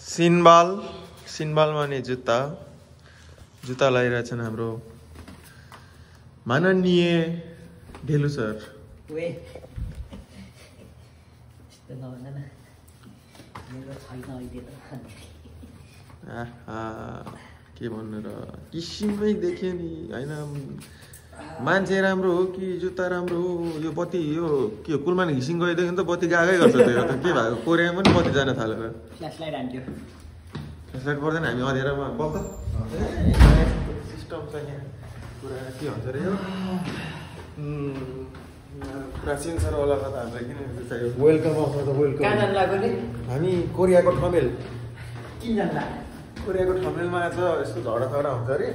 सिनबालमा नि जुत्ता लगाइरहेछन् हाम्रो माननीय ढेलु सर। के भन्नु र किसिमै देख्यो नि होइन। मान्छे राम्रो हो कि जुत्ता राम्रो हो? यो बत्ती यो के कुलमान घिसिङ गइदियो त बत्ती गएकै गर्छ त। यो त के भएको कोरियामा पनि बत्ती जान थालेर फ्ल्यासलाइट हान्थ्यो। फ्ल्यासलाइट पर्दैन हामी अँध्यारोमा बल्छ सिस्टम चाहिँ यहाँ पुरा के भन्छ अरे यो प्राचीन सर होला त हामीलाई किन चाहियो। वेलकम आउँछ त वेलकम। कहाँ जानु लाग्यो नि? हामी कोरियाको ठमेल। किन जानु लाग्यो? कोरियाको ठमेलमा आज यस्तो झगडा हुन्छ अरे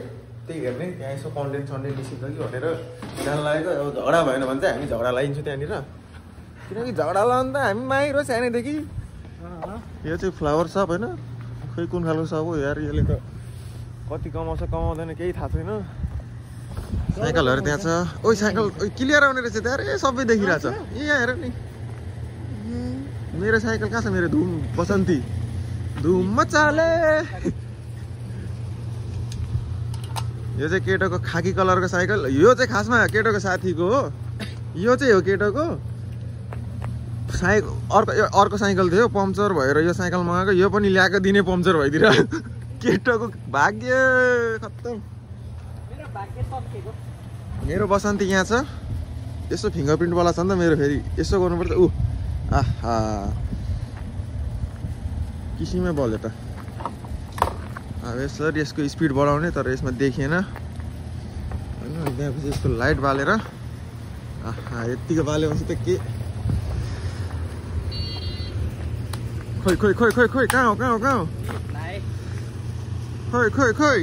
त्यही हेर्ने। त्यहाँ यसो कन्टेन्ट निस्किन्छ कि भनेर जान लागेको। अब झगडा भएन भने चाहिँ हामी झगडा लगाइन्छ त्यहाँनिर। किनकि झगडा लगाउनु त हामी माहिर हो सानैदेखि। यो चाहिँ फ्लावर सप होइन, खोइ कुन खालको सप हो यार। यसले त कति कमाउँछ कमाउँदैन केही थाहा छैन। साइकलहरू त्यहाँ छ। ओइ साइकल क्लियर आउने रहेछ त्यहाँ। अरे सबै देखिरहेछ। यहाँ हेर नि मेरो साइकल कहाँ छ? मेरो धुम बसन्ती धुम मचाले। यो चाहिँ केटोको खाकी कलरको साइकल। यो चाहिँ खासमा केटोको साथीको हो। यो चाहिँ हो केटोको अर्को साइकल थियो पम्चर भएर यो साइकल मगाएको। यो पनि ल्याएको दिने पम्चर भइदिएर केटोको भाग्य खत्तम। मेरो बसन्ती यहाँ छ। यसो फिङ्गरप्रिन्टवाला छ नि त मेरो। फेरि यसो गर्नुपर्छ। आहा किसिमै बल्यो त। अब यसरी यसको स्पिड बढाउने तर यसमा देखिएन होइन। त्यहाँपछि यसको लाइट बालेर यत्तिको बालेपछि त के खोइ खोइ खोइ खोइ खोइ कहाँ हो कहाँ हो कहाँ हो खोइ खोइ खोइ।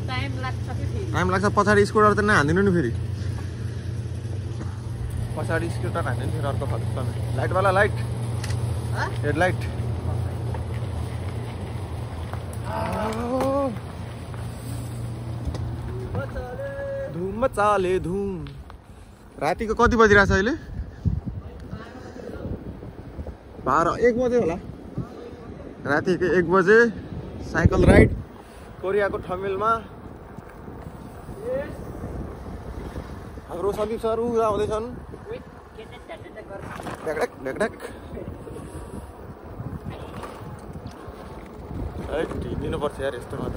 टाइम लाग्छ। पछाडि स्कुटर त नहान्दिनु नि फेरि। पछाडि स्कुटर हान्दिनु फेरि अर्को खत्तम। लाइटवाला लाइट हेडलाइट। धुम मचाले धुम। रातिको कति बजिरहेछ अहिले? 1 बजे होला। रातिको 1 बजे साइकल राइड कोरियाको ठमेलमा। हाम्रो सन्दीप सर आउँदैछन्। ढेकढेक दिनुपर्छ यार यस्तोमा त।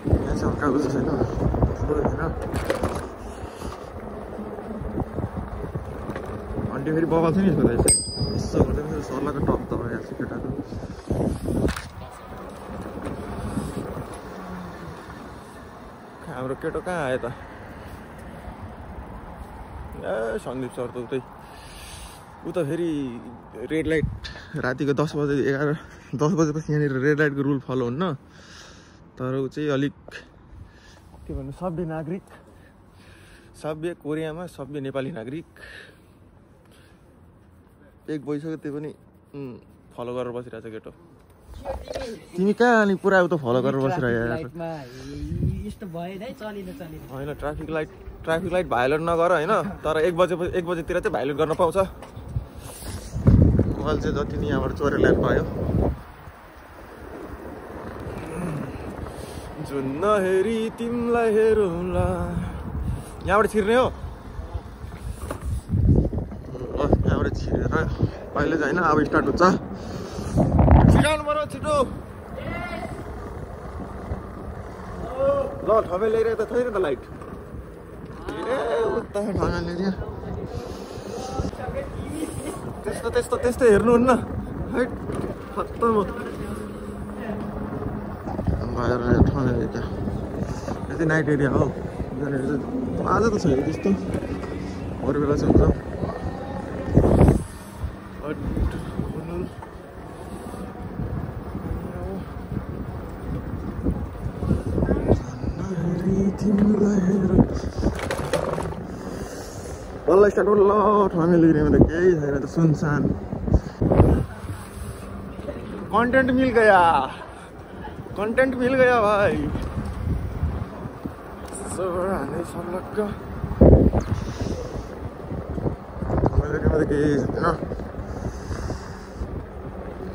यहाँ चाहिँ हल्का बुझ्छ छैन होइन। अन्टी फेरि बबाल छ नि यसको त। यसो गर्दा फेरि सर्लाको टप त भइरहेको छ केटाको। हाम्रो केटो कहाँ आयो त? ए सन्दीप सर त ऊ त फेरि रेड लाइट रातिको 10 बजे 10 बजेपछि यहाँनिर रेड लाइटको रुल फलो हुन्न। तर ऊ चाहिँ अलिक के भन्नु सभ्य नागरिक। सभ्य कोरियामा सभ्य नेपाली नागरिक। 1 बजिसक्यो त्यो पनि फलो गरेर बसिरहेछ केटो। तिमी कहाँ अनि पुरा उता फलो गरेर बसिरहेको होइन। ट्राफिक लाइट भायोलेट नगर होइन। तर 1 बजेतिर चाहिँ भायोलेट गर्न पाउँछ। मोबाइल चाहिँ जति नि यहाँबाट चोरेर ल्याएर पायो। जुन नहेरी तिमीलाई हेरौँला। यहाँबाट छिर्ने हो? यहाँबाट छिरेर अहिले चाहिँ होइन अब स्टार्ट हुन्छ। छिराउनु पर्यो छिटो। ल ठमेल ल्याइरहेको त छैन त लाइट। ए उता ठमेल ल्याइदियो। त्यस्तो हेर्नुहुन्न है खत्तम हो। ठमेल एरिया यति नाइट एरिया हो। आज त छैन त्यस्तो। अरू बेला चाहिँ हुन्छ। बल्ल स्टार्ट हो। ल ठमेल एरियामा त केही छैन त सुनसान। कंटेंट मिल गया भाई।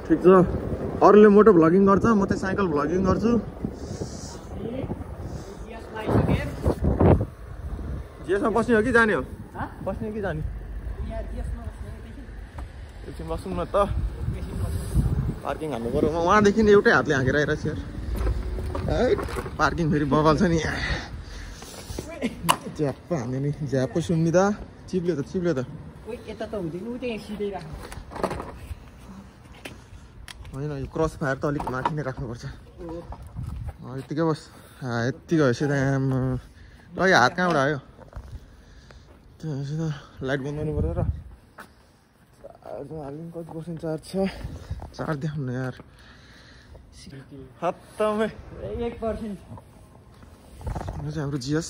ठिक छ अरूले मोटो भ्लगिङ गर्छ म चाहिँ साइकल भ्लगिङ गर्छु जिएसमा बस्ने हो कि जाने हो बस्ने हो कि जाने एकछिन बसौँ न त पार्किङ हान्नु पऱ्यो म उहाँदेखि एउटै हातले हाँकेर आइरहेको छु यार है पार्किङ फेरि बगाल छ नि झ्याप्प हान्यो नि झ्याप्प सुन्मिदा चिप्ल्यो त होइन यो क्रस फायर त अलिक माथि नै राख्नुपर्छ यत्तिकै बस यत्तिकै हो सिधा ल यो हात कहाँबाट आयो सिधा लाइट बन्द गर्नु पऱ्यो र चार्ज हाल्नु कति पर्सेन्ट चार्ज छ चार्ज देखाउनु न यार खत्तमै 1%। यो चाहिँ हाम्रो जिएस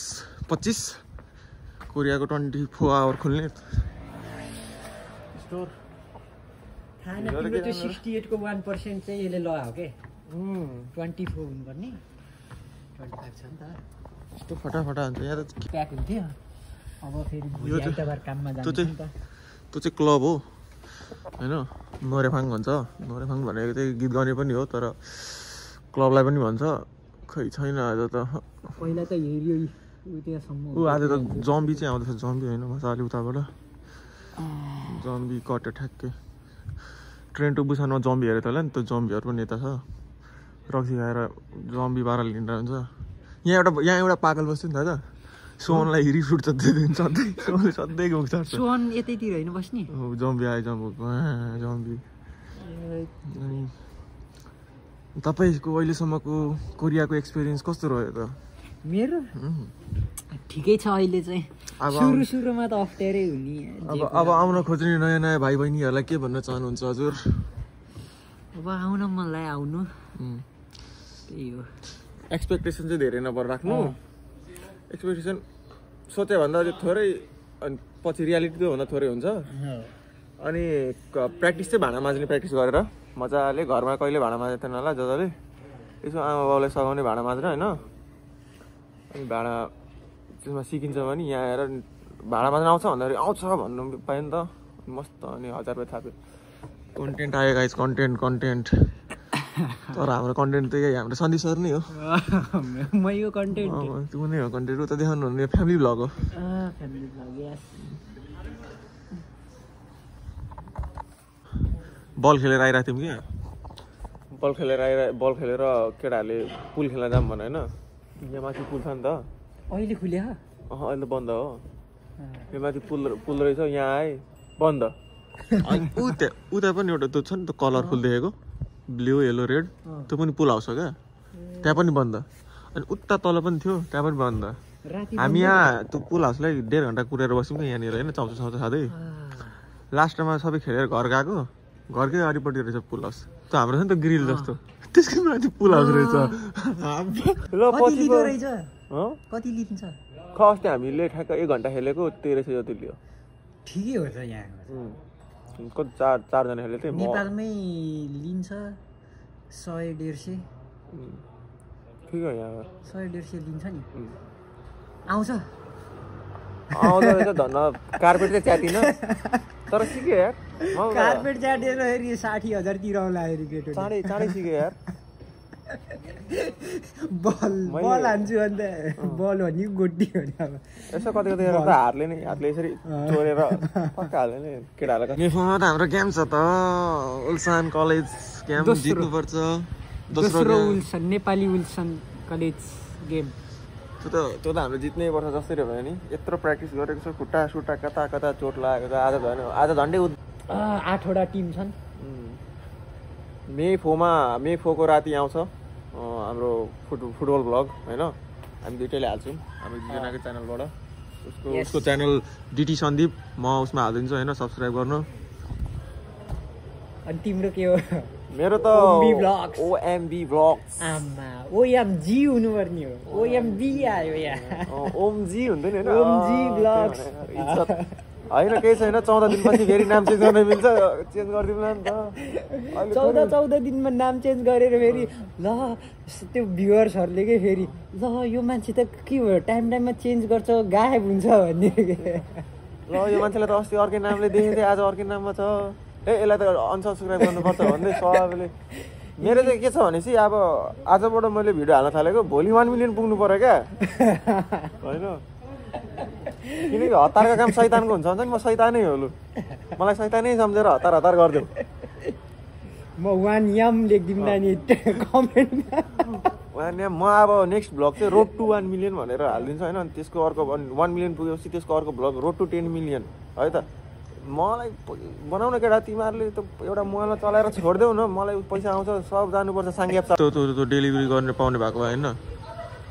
25 कोरियाको 24 आवर खुल्ने स्टोर खाना तिम्रो त्यो 68 को 1% चाहिँ यसले लगायो के 24 हुनुपर्ने 25 छ नि त यस्तो फटाफटा हुन्छ यहाँ त प्याक हुन्थ्यो अब फेरि भोलि आइतबार काममा जान्छ नि त त्यो चाहिँ क्लब हो हैन नोरेफाङ भन्छ नोरेफाङ भनेको चाहिँ गीत गाउने पनि हो तर क्लबलाई पनि भन्छ खै छैन आज त पहिला त हेरियो त्यहाँसम्म आज त जम्बी चाहिँ आउँदैछ जम्बी होइन मजाले उताबाट जम्बी कट्यो ठ्याक्कै ट्रेन टु बुसानमा जम्बी हेरेको थियो होला नि त्यो जम्बीहरू पनि यता छ रक्सी खाएर जम्बी बाह्र लिँदा हुन्छ यहाँ एउटा पागल बस्थ्यो नि दादा सोहनलाई हिरी फ्रुट सधैँ सोहनले सधैँ गएको छ सोहन यतैतिर होइन बस्ने जम्बी आयो जम्बी तपाईँको अहिलेसम्मको कोरियाको एक्सपिरियन्स कस्तो रह्यो त मेरो ठिकै छ अहिले चाहिँ सुरुमा त अप्ठ्यारै हुने अब आउन खोज्ने नयाँ नयाँ भाइ बहिनीहरूलाई के भन्न चाहनुहुन्छ हजुर अब आउन मलाई आउनु त्यही हो एक्सपेक्टेसन चाहिँ धेरै नपर राख्नु एक्सपेक्टेसन सोचे भन्दा अलिक थोरै अनि पछि रियालिटी त्योभन्दा थोरै हुन्छ अनि प्र्याक्टिस चाहिँ भाँडा माझ्ने प्र्याक्टिस गरेर मजाले घरमा कहिले भाँडा माझेको थिएन होला जजाले यसो आमा बाउलाई सघाउने भाँडा माझेर होइन अनि भाँडा त्यसमा सिकिन्छ भने यहाँ आएर भाँडा माझ्न आउँछ भन्दाखेरि आउँछ भन्नु पायो नि त मस्त अनि 1000 रुपियाँ थाप्यो कन्टेन्ट आयो गाइस कन्टेन्ट तर हाम्रो कन्टेन्ट चाहिँ हाम्रो सन्दीप सर नै हो म यो कन्टेन्ट त्यो नै हो कन्टेन्ट उता देखाउनु भने फ्यामिली भ्लग हो फ्यामिली भ्लग यस बल खेलेर आइरहेको थियौँ कि बल खेलेर केटाहरूले पुल खेल्न जाऊँ भने होइन यहाँ माथि पुल छ नि त अहिले खुल्यो अहिले त बन्द हो यो माथि पुल रहेछ यहाँ आए बन्द उता पनि एउटा त्यो छ नि त कलरफुल देखेको ब्लू येलो रेड त्यो पनि पुल हाउस हो क्या त्यहाँ पनि बन्द अनि उता तल पनि थियो त्यहाँ पनि बन्द हामी यहाँ त्यो पुल हाउसलाई 1.5 घन्टा कुरेर बस्यौँ क्या यहाँनिर होइन चाउँछ खाँदै लास्टमा सबै खेलेर घर गएको घरकै अगाडिपट्टि रहेछ पुल हाउस त्यो हाम्रो छ नि त ग्रिल जस्तो त्यसको माथि पुल हाउस रहेछ कति लिन्छ अस्ति हामीले ठ्याक्क 1 घन्टा खेलेको 1300 जति लियो ठिकै हो त यहाँ कति 4 जना खेलेको थिएँ नेपालमै लिन्छ 100 150 ठिक हो यहाँ 100 150 लिन्छ नि आउँछ आउँदो रहेछ धन्न कार्पेट चाहिँ च्यातिन तर सिक्यो यार कार्पेट च्याटेर फेरि 60,000 तिराउला फेरि केटो चाँडै सिक्यो यार बल हान्छु अन्त बल हो नि गोटी हो नि अब यसो कति हातले यसरी चोरेर पक्का हाल्यो नि केटाहरूलाई नेफामा त हाम्रो गेम छ त उल्सान कलेज गेम जित्नुपर्छ दोस्रो उल्सन नेपाली उल्सन कलेज गेम त्यो त हाम्रो जित्नै पर्छ जसरी भयो नि यत्रो प्र्याक्टिस गरेको छ खुट्टा सुट्टा कता चोट लागेको छ आज भएन आज झन्डै 8 वटा टिम छन् मे 4 को राति आउँछ हाम्रो फुटबल भ्लग होइन हामी दुइटैले हाल्छौँ हाम्रो दुईजनाको च्यानलबाट उसको च्यानल डिटी सन्दीप म उसमा हालिदिन्छु होइन सब्सक्राइब गर्नु अनि तिम्रो के हो मेरो त ओएमबी भ्लग्स आमा ओएमजी हुनुपर्ने हो ओएमबी आयो यहाँ ओमजी हुँदैन हैन ओमजी भ्लग्स होइन केही छैन 14 दिनपछि फेरि नाम चेन्ज गर्न मिल्छ चेन्ज गरिदिउँला नि त 14 दिनमा नाम चेन्ज गरेर फेरि ल त्यो भ्युअर्सहरूले के फेरि ल यो मान्छे त के भयो टाइममा चेन्ज गर्छ गायब हुन्छ भन्ने ल यो मान्छेलाई त अस्ति अर्कै नामले देखेको थिएँ आज अर्कै नाममा छ यसलाई त अनसब्सक्राइब गर्नुपर्छ भन्दै सबैले। मेरो चाहिँ के छ भनेपछि अब आजबाट मैले भिडियो हाल्न थालेको भोलि 1 मिलियन पुग्नु पर्यो क्या होइन। किनकि हतारको काम शैतानको हुन्छ नि, म शैतानै हो। लु मलाई शैतानै सम्झेर हतार हतार गरिदेऊ। म 1 याम लेखिदिउँ नानी कमेन्टमा। 1 याम। म अब नेक्स्ट भ्लग चाहिँ रोड टु 1 मिलियन भनेर हालिदिन्छु होइन। अनि त्यसको अर्को 1 मिलियन पुगेपछि त्यसको अर्को भ्लग रोड टु 10 मिलियन है त। मलाई बनाउन केटा तिमीहरूले त एउटा मोबाइलमा चलाएर छोडिदेऊ न, मलाई पैसा आउँछ सब जानुपर्छ साङ्ग्याप त्यो डेलिभरी गर्ने पाउने भएको भए होइन।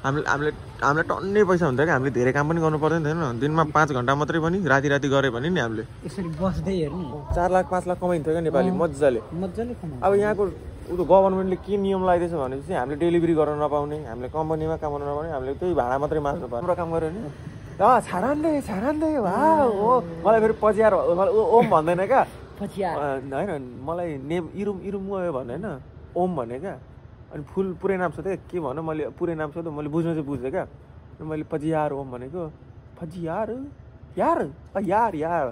हामीले टन्नै पैसा हुन्छ क्या। हामीले धेरै काम पनि गर्नु पर्दैन थिएन। दिनमा 5 घन्टा मात्रै पनि राति गऱ्यो भने नि हामीले यसरी बस्दै हेर्नु 4 लाख 5 लाख कमाइन्थ्यो क्या नेपाली मजाले। अब यहाँको गभर्मेन्टले के नियम लगाइदिएछ भनेपछि हामीले डेलिभरी गर्न नपाउने, हामीले कम्पनीमा काम गर्न नपाउने, हामीले त्यही भाडा मात्रै मार्नु पर्ने। काम गऱ्यो नि छाडन्दै वा हो। मलाई फेरि पजियार ओम भन्दैन क्या होइन। मलाई नेम इरुम गयो भने होइन ओम भने क्या। अनि फुल पुरै नाम सोधेँ के भनौँ, मैले पुरै नाम सोधेँ। मैले बुझ्नु चाहिँ बुझेँ क्या। मैले पजियार ओम भनेको फजियार यार यार यार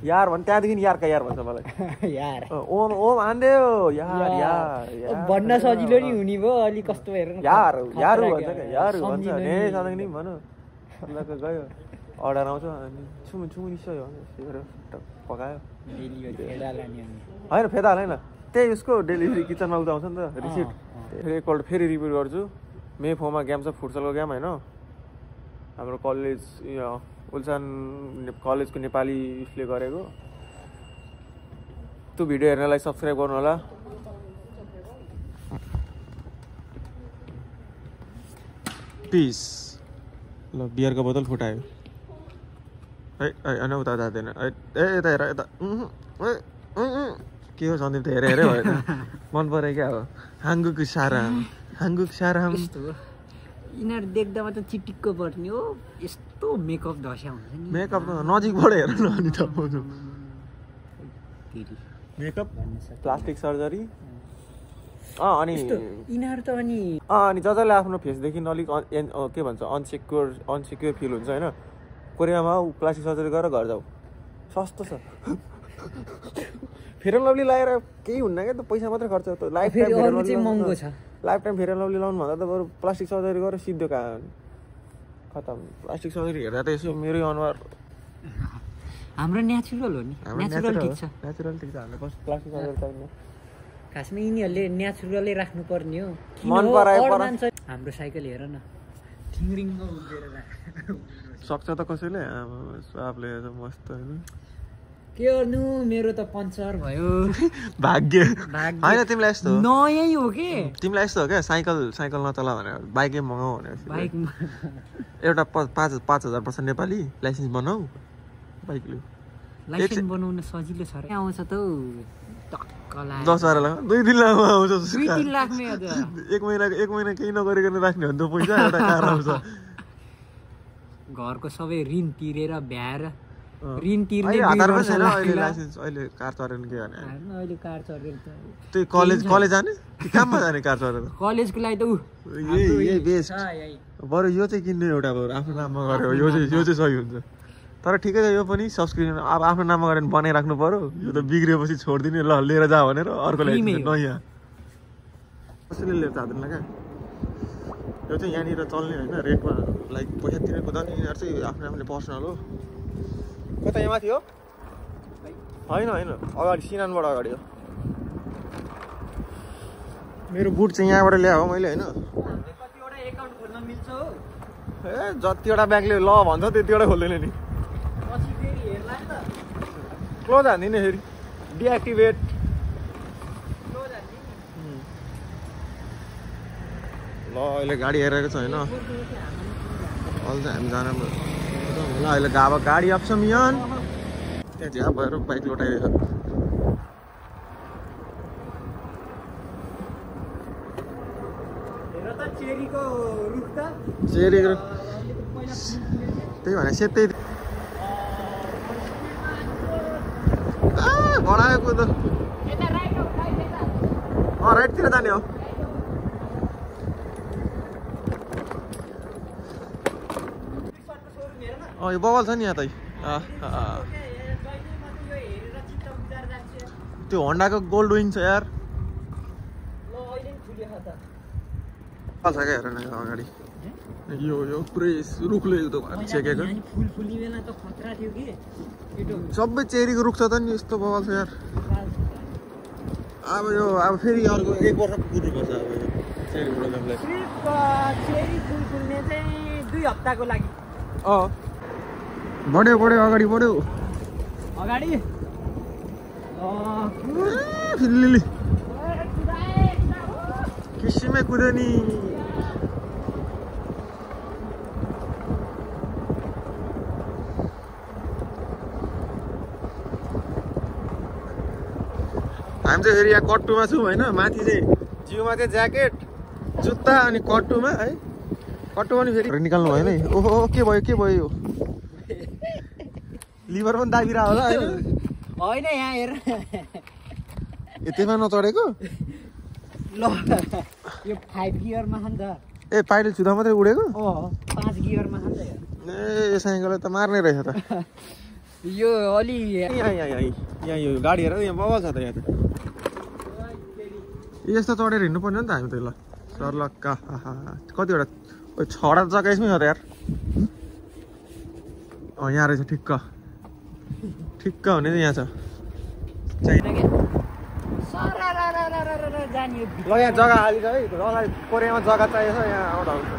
यार भने त्यहाँदेखि यारका यार भन्छ मलाई यार। ओम आन्देऊ यार यार भन्न सजिलो नि हुने भयो। अलिक कस्तो हेर्नु यार यारु भन्छ क्या। यारु भन्छ नै सधैँ नि भनौँ। गयो अर्डर आउँछ अनि छुमु निस्यो पकायो होइन फेदा हालेन। त्यही उसको डेलिभरी किचनमा उता आउँछ नि त रिसिप्ट। एकपल्ट फेरि रिपिट गर्छु। मे फोमा गेम छ फुटसलको गेम होइन। हाम्रो कलेज उल्सान कलेजको नेपाली उसले गरेको। त्यो भिडियो हेर्नलाई सब्सक्राइब गर्नु होला। पिस। ल बियरको बोतल फुटायो होइन उता जाँदैन। यता हेर यता के हो सन्दीप त हेरे भयो त मन पऱ्यो क्या। अब हाङ्गुक साराम यिनीहरू देख्दा मात्र चिटिक्क पर्ने हो। यस्तो मेकअप धस्या हुन्छ नि। मेकअप त नजिकबाट हेर न अनि त मेकअप प्लास्टिक सर्जरी अनि यिनीहरू त अनि जसले आफ्नो फेसदेखि अलिक के भन्छ अनसिक्योर फिल हुन्छ होइन। कोरियामा प्लास्टिक सर्जरी गरेर घर जाऊ सस्तो छ। फेयर एन्ड लभली लगाएर केही हुन्न क्या। त पैसा मात्रै खर्च हो। Life time fair and lovely लाउनु भन्दा त बरु प्लास्टिक सर्जरी गरेर सिद्धो कहाँ खतम। प्लास्टिक सर्जरी हेर्दा त यसो मेरै अनुहार हाम्रो नेचुरल हो नि। नेचुरल ठिक छ हामीले प्लास्टिक सर्जरी चाहिने। खासमा यिनीहरूले नेचुरलै राख्नुपर्ने हो। मन परायो हाम्रो साइकल हेर न ठिङरिङ्ग उडेर सक्छ त कसैले आफूले मस्त होइन। के गर्नु मेरो त पञ्चर भयो। भाग्य होइन तिमीलाई यस्तो नयाँ हो कि तिमीलाई यस्तो हो क्या। साइकल नचला भनेर बाइकै मगाऊ भनेर बाइकमा एउटा 5,000 नेपाली लाइसेन्स बनाऊ बाइक लिऊ। लाइसेन्स बनाउन सजिलो छ र आउँछ त 10-12 लाख 2 दिन लाखमा आउँछ। 2-3 लाखमै एक महिना केही नगरिकन राख्ने हो नि त पैसा। एउटा कार आउँछ। घरको सबै ऋण तिरेर भ्याएर ऋण तिर्ने अहिले कार चढेर के गर्ने। अहिले कार चढेर त्यही कलेज जाने कि काममा जाने कार चढेर। कलेजको लागि त यही बेस्ट। बरु यो चाहिँ किन्ने एउटा आफ्नो नाममा गऱ्यो यो चाहिँ सही हुन्छ। तर ठिकै छ यो पनि सब्सक्रिप्सन अब आफ्नो नाममा गरेर बनाइराख्नु पर्यो। यो त बिग्रिएपछि छोडिदिने ल लिएर जा भनेर अर्को ल्याइदिन्छ नयाँ। कसैले लिएर जाँदैन क्या। यो चाहिँ यहाँनिर चल्ने होइन रेटमा लाइक पैसा तिरेको त यिनीहरू चाहिँ आफ्नो पर्सनल हो। कता यहाँ माथि हो होइन अगाडि सिनानबाट अगाडि हो। मेरो बुट चाहिँ यहाँबाट ल्यायो हो मैले होइन। ए जतिवटा ब्याङ्कले ल भन्छ त्यतिवटा खोल्दैन नि। क्लोज हान्दिनँ फेरि डिएक्टिभेट। ल अहिले गाडी हेरेको छ होइन। अहिले चाहिँ हामी जान होला। अहिले अब गाडी आउँछ मियान त्यहाँ झ्या भएर बाइक लोटाइदिएछ। चेरीको त्यही भने सेतै घडाएको त राइटतिर जाने हो। यो बबल छ नि यहाँ त त्यो होन्डाको गोल्ड विङ छ यार छ क्या हेर न अगाडि यो पुरै रुखले छेकेको सबै चेरीको रुख छ त नि यस्तो बवाल छ यार अब फेरि अर्को 1 वर्ष कुर्नुपर्छ अब यो चेरी प्रोग्रामलाई चेरी फुल फुल्ने चाहिँ 2 हप्ताको लागि बढ्यो अगाडि बढ्यो अगाडि फिल्ली किसिमै कुद्यो नि हामी चाहिँ फेरि यहाँ कट्टुमा छौँ होइन माथि चाहिँ जिउमा चाहिँ ज्याकेट जुत्ता अनि कट्टुमा है कट्टुमा नि फेरि निकाल्नु भएन है ओहो के भयो यो लिभर पनि दाबिरहेको होला होइन यहाँ हेर त्यसमा नचढेको ल यो 5 गियरमा छ नि त ए पाइडल छुदा मात्रै उडेको 5 गियरमा छ नि त ए यो साइकलले त मार्ने रहेछ त यो अलि यहाँ यो गाडी हेर यहाँ बवाल छ त यहाँ त यस्तो चढेर हिँड्नु पर्ने नि त हामी त ल सर्लक्का कतिवटा 6वटा जग्गा यसमै छ त यार यहाँ रहेछ ठिक्क हुने चाहिँ यहाँ छ ल यहाँ जग्गा खाली छ है मलाई कोरियामा जग्गा चाहिएको छ यहाँ आउँदा हुन्छ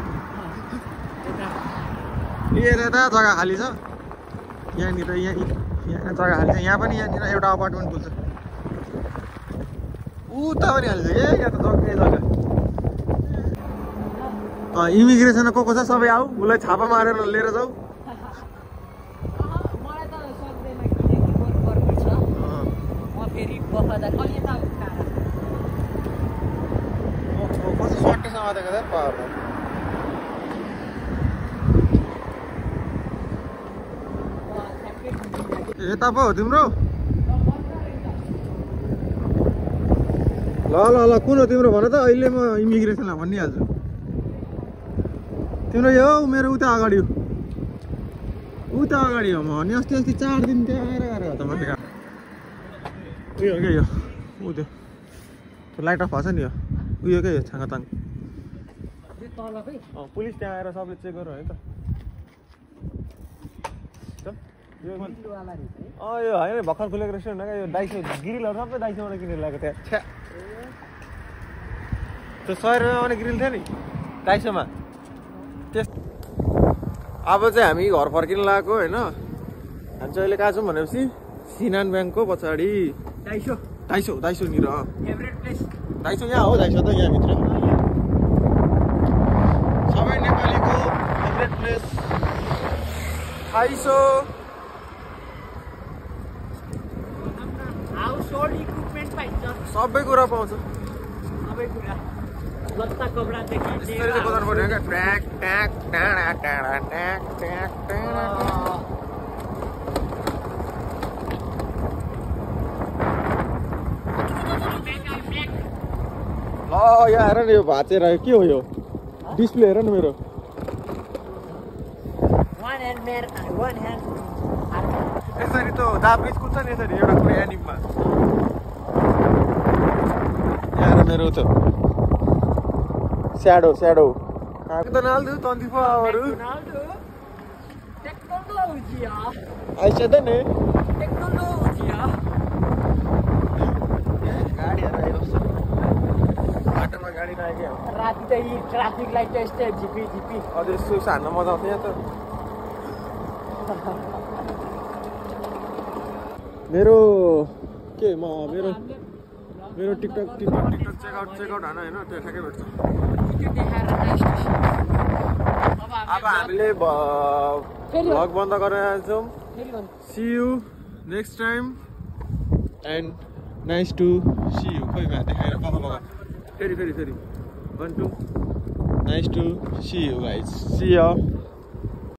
यता जग्गा खाली छ यहाँनिर यहाँ जग्गा खाली छ यहाँ पनि यहाँनिर एउटा अपार्टमेन्ट पुग्छ उता पनि हाल्छ ए यहाँ त जग्गै जग्गा इमिग्रेसनमा को छ सबै आऊ उसलाई छापा मारेर लिएर जाऊ कस्तो सट्टै समातेको छ पावरमा यता पो हो तिम्रो ल कुन हो तिम्रो भन त अहिले म इमिग्रेसनलाई भनिहाल्छु तिम्रो यो मेरो उता अगाडि हो म अनि अस्ति 4 दिन त्यहाँ आएर गएको त मैले उयो के यो त्यो लाइट अफ भएको छ नि यो उयो के छाङताङ पुलिस त्यहाँ आएर सबले चेक गर्नु है त यो होइन भर्खर खुलेको रेस्टुरेन्ट हो क्या यो डाइसो ग्रिलहरू सबै डाइसोबाट किनेर ल्याएको त्यहाँ छ्या त्यो 100 रुपियाँमा आउने ग्रिल थियो नि डाइसोमा त्यस अब चाहिँ हामी घर फर्किन लागेको होइन हामी चाहिँ अहिले कहाँ छौँ भनेपछि सिनान ब्याङ्कको पछाडि दाइसो नि र दाइसो यहाँ हो दाइसो त यहाँभित्र सबै नेपालीको फेभरेट प्लेस दाइसो सबै कुरा पाउँछ सबै कुरा लत्ता कपडादेखि यसरी चाहिँ बजाउनु पर्ने क्या ट्याक ट्याक टाढा टाढा ट्याक ट्याक टाढा यहाँ हेर न यो भाँचेर के हो यो डिस्प्ले हेर न मेरो यसरी त दाब्रिज कुद्छ नि यसरी एउटा कुनै एनिममा यहाँ हेर मेरो त स्याडो Ronaldo 24 hours ऐसे त नि बाटोमा गाडी नआएको राति त यी ट्राफिक लाइट त यस्तै झिपी अझ यसो हान्न मजा आउँछ यहाँ त मेरो टिकटक चेकआउट हान होइन त्यो ठ्याक्कै भेट्छ अब हामीले भ्लग बन्द गरेर जान्छौँ see you next time and nice to see you खोइ मा देखाएर कता फेरि 1 2 nice to see you guys see you